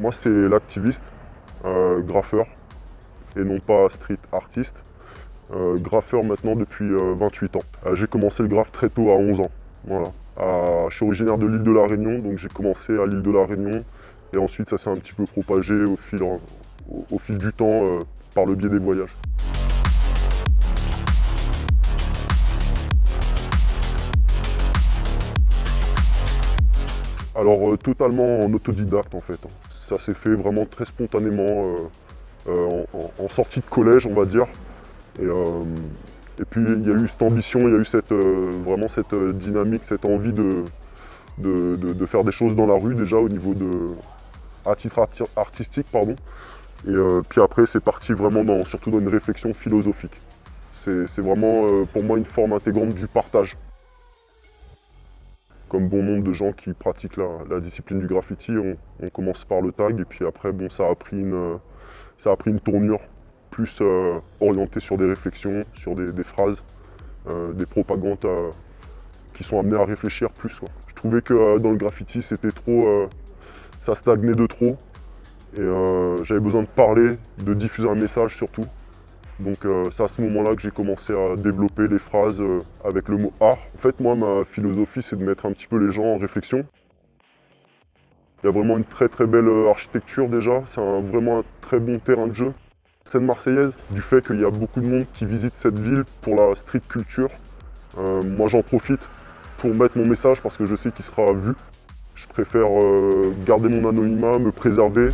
Moi, c'est l'activiste, graffeur, et non pas street artiste. Graffeur maintenant depuis 28 ans. J'ai commencé le graphe très tôt, à 11 ans. Voilà. Je suis originaire de l'île de la Réunion, donc j'ai commencé à l'île de la Réunion. Et ensuite, ça s'est un petit peu propagé au fil du temps par le biais des voyages. Alors totalement en autodidacte en fait. Ça s'est fait vraiment très spontanément en sortie de collège on va dire. Et puis il y a eu cette ambition, il y a eu vraiment cette dynamique, cette envie de faire des choses dans la rue déjà à titre artistique pardon. Et puis après c'est parti vraiment surtout dans une réflexion philosophique. C'est vraiment pour moi une forme intégrante du partage. Comme bon nombre de gens qui pratiquent la discipline du graffiti, on commence par le tag et puis après bon, ça a pris une tournure plus orientée sur des réflexions, sur des phrases, des propagandes qui sont amenées à réfléchir plus. Quoi. Je trouvais que dans le graffiti c'était trop, ça stagnait de trop et j'avais besoin de parler, de diffuser un message surtout. Donc c'est à ce moment-là que j'ai commencé à développer les phrases avec le mot art. En fait, moi, ma philosophie, c'est de mettre un petit peu les gens en réflexion. Il y a vraiment une très très belle architecture déjà, c'est vraiment un très bon terrain de jeu. Scène marseillaise, du fait qu'il y a beaucoup de monde qui visite cette ville pour la street culture. Moi, j'en profite pour mettre mon message parce que je sais qu'il sera vu. Je préfère garder mon anonymat, me préserver.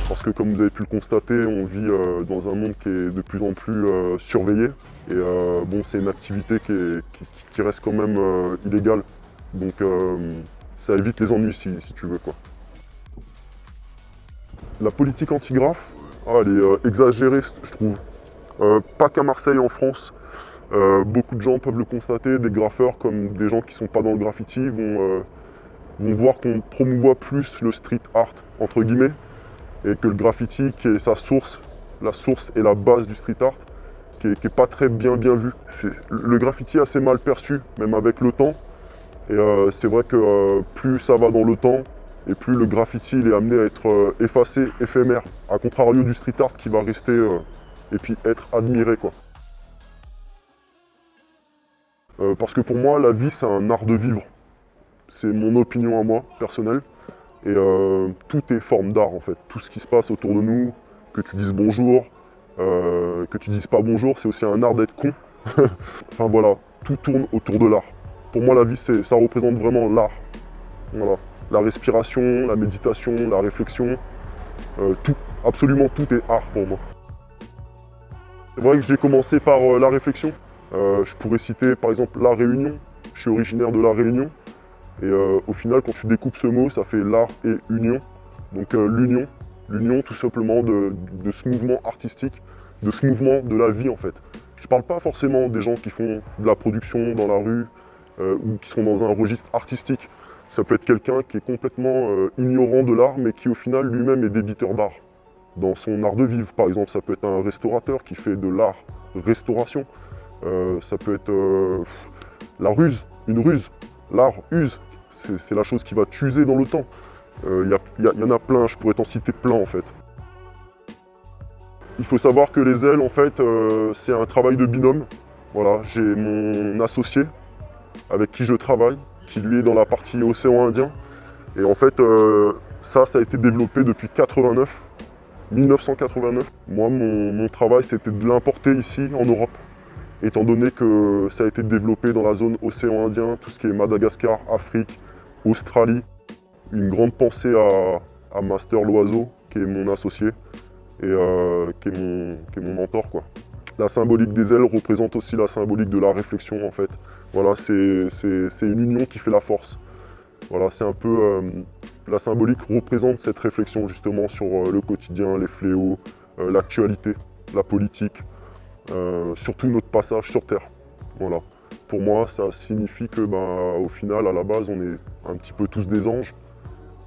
Parce que comme vous avez pu le constater, on vit dans un monde qui est de plus en plus surveillé. Et bon, c'est une activité qui reste quand même illégale. Donc ça évite les ennuis si tu veux, quoi. La politique anti-graphe, elle est exagérée, je trouve. Pas qu'à Marseille, en France. Beaucoup de gens peuvent le constater, des graffeurs comme des gens qui ne sont pas dans le graffiti vont voir qu'on promouvoit plus le street art, entre guillemets. Et que le graffiti, qui est sa source, la source et la base du street art, qui est pas très bien vu. Le graffiti est assez mal perçu, même avec le temps. Et c'est vrai que plus ça va dans le temps, et plus le graffiti il est amené à être effacé, éphémère. À contrario du street art qui va rester et puis être admiré, quoi. Parce que pour moi, la vie, c'est un art de vivre. C'est mon opinion à moi, personnelle. Et tout est forme d'art en fait. Tout ce qui se passe autour de nous, que tu dises bonjour, que tu dises pas bonjour, c'est aussi un art d'être con. Enfin voilà, tout tourne autour de l'art. Pour moi la vie, ça représente vraiment l'art. Voilà. La respiration, la méditation, la réflexion, tout, absolument tout est art pour moi. C'est vrai que j'ai commencé par la réflexion. Je pourrais citer par exemple La Réunion. Je suis originaire de La Réunion. Et au final, quand tu découpes ce mot, ça fait l'art et union. Donc l'union tout simplement de ce mouvement artistique, de ce mouvement de la vie en fait. Je ne parle pas forcément des gens qui font de la production dans la rue ou qui sont dans un registre artistique. Ça peut être quelqu'un qui est complètement ignorant de l'art, mais qui au final lui-même est débiteur d'art. Dans son art de vivre, par exemple, ça peut être un restaurateur qui fait de l'art restauration. Ça peut être la ruse, une ruse. L'art use, c'est la chose qui va t'user dans le temps. Il y en a plein, je pourrais t'en citer plein en fait. Il faut savoir que les ailes, en fait, c'est un travail de binôme. Voilà, j'ai mon associé avec qui je travaille, qui lui est dans la partie océan Indien. Et en fait, ça a été développé depuis 1989. Moi, mon travail, c'était de l'importer ici, en Europe. Étant donné que ça a été développé dans la zone océan Indien, tout ce qui est Madagascar, Afrique, Australie. Une grande pensée à Master Loiseau, qui est mon associé et qui est mon mentor, quoi. La symbolique des ailes représente aussi la symbolique de la réflexion en fait. Voilà, c'est une union qui fait la force. Voilà, c'est un peu la symbolique représente cette réflexion justement sur le quotidien, les fléaux, l'actualité, la politique. Surtout notre passage sur Terre. Voilà. Pour moi, ça signifie que, au final, à la base, on est un petit peu tous des anges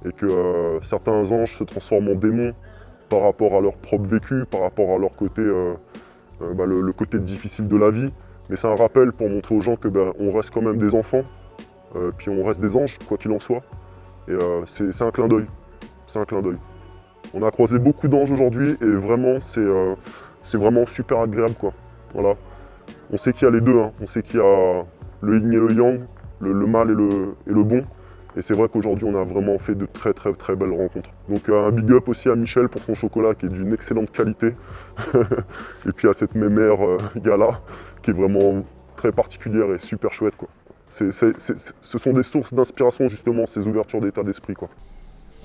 et que certains anges se transforment en démons par rapport à leur propre vécu, par rapport à leur côté, le côté difficile de la vie. Mais c'est un rappel pour montrer aux gens que on reste quand même des enfants, puis on reste des anges, quoi qu'il en soit. Et c'est un clin d'œil. C'est un clin d'œil. On a croisé beaucoup d'anges aujourd'hui et vraiment c'est vraiment super agréable quoi. Voilà. On sait qu'il y a les deux, hein. On sait qu'il y a le yin et le yang, le mal et le bon. Et c'est vrai qu'aujourd'hui on a vraiment fait de très belles rencontres. Donc un big up aussi à Michel pour son chocolat qui est d'une excellente qualité. Et puis à cette mémère Gala qui est vraiment très particulière et super chouette quoi. Ce sont des sources d'inspiration justement, ces ouvertures d'état d'esprit quoi.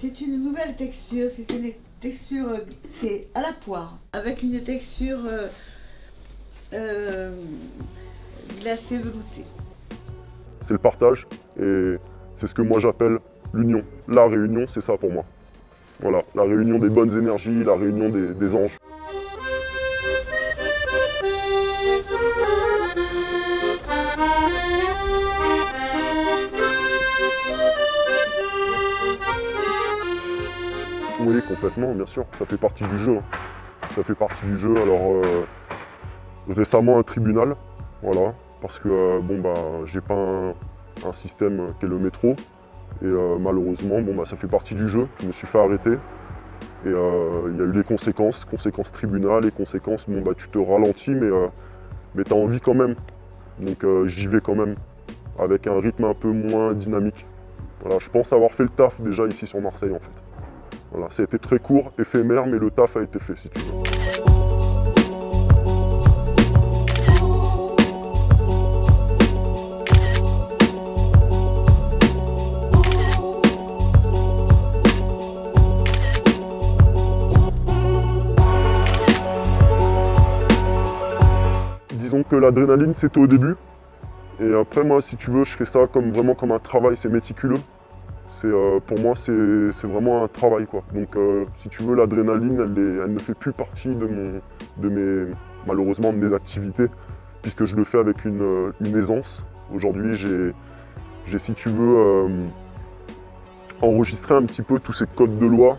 C'est une nouvelle texture, c'est une texture, c'est à la poire, avec une texture glacée veloutée. C'est le partage et c'est ce que moi j'appelle l'union. La réunion, c'est ça pour moi. Voilà, la réunion des bonnes énergies, la réunion des anges. Oui, complètement, bien sûr, ça fait partie du jeu. Ça fait partie du jeu. Alors, récemment, un tribunal, voilà, parce que j'ai pas un système qui est le métro. Et malheureusement, ça fait partie du jeu. Je me suis fait arrêter. Et il y a eu des conséquences tribunal et conséquences, tu te ralentis, mais tu as envie quand même. Donc j'y vais quand même, avec un rythme un peu moins dynamique. Voilà, je pense avoir fait le taf déjà ici sur Marseille en fait. Voilà, ça a été très court, éphémère, mais le taf a été fait si tu veux. Disons que l'adrénaline c'était au début. Et après moi si tu veux je fais ça vraiment comme un travail, c'est méticuleux. Pour moi c'est vraiment un travail quoi. Donc si tu veux l'adrénaline elle ne fait plus partie malheureusement de mes activités puisque je le fais avec une aisance. Aujourd'hui j'ai si tu veux enregistré un petit peu tous ces codes de loi.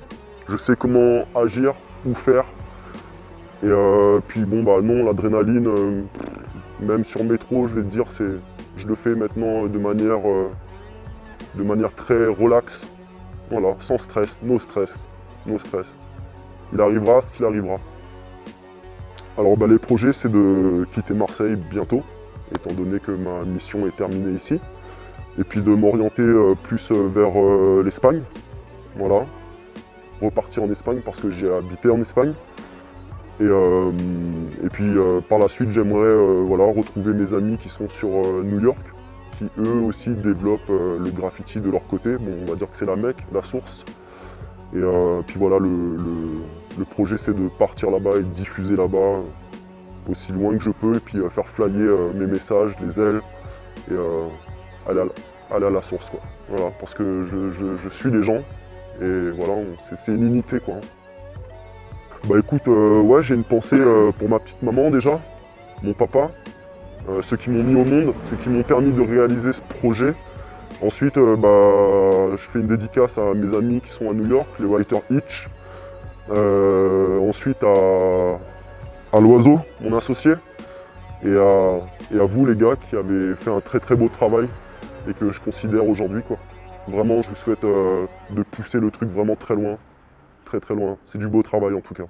Je sais comment agir ou faire. Et puis non, l'adrénaline, même sur métro, je vais te dire, je le fais maintenant de manière très relax. Voilà, sans stress, no stress. Il arrivera ce qu'il arrivera. Alors les projets, c'est de quitter Marseille bientôt, étant donné que ma mission est terminée ici. Et puis de m'orienter plus vers l'Espagne. Voilà. Repartir en Espagne parce que j'ai habité en Espagne. Et puis par la suite, j'aimerais retrouver mes amis qui sont sur New York, qui eux aussi développent le graffiti de leur côté. Bon, on va dire que c'est la Mecque, la source. Et puis voilà, le projet c'est de partir là-bas et de diffuser là-bas aussi loin que je peux, et puis faire flyer mes messages, les ailes, et aller à la source quoi. Voilà, parce que je suis les gens, et voilà, c'est une unité quoi. Écoute, ouais, j'ai une pensée pour ma petite maman déjà, mon papa, ceux qui m'ont mis au monde, ceux qui m'ont permis de réaliser ce projet. Ensuite, je fais une dédicace à mes amis qui sont à New York, les Writer Itch. Ensuite à l'Oiseau, mon associé, et à vous les gars qui avez fait un très beau travail et que je considère aujourd'hui quoi. Vraiment, je vous souhaite de pousser le truc vraiment très loin. Très loin. C'est du beau travail en tout cas.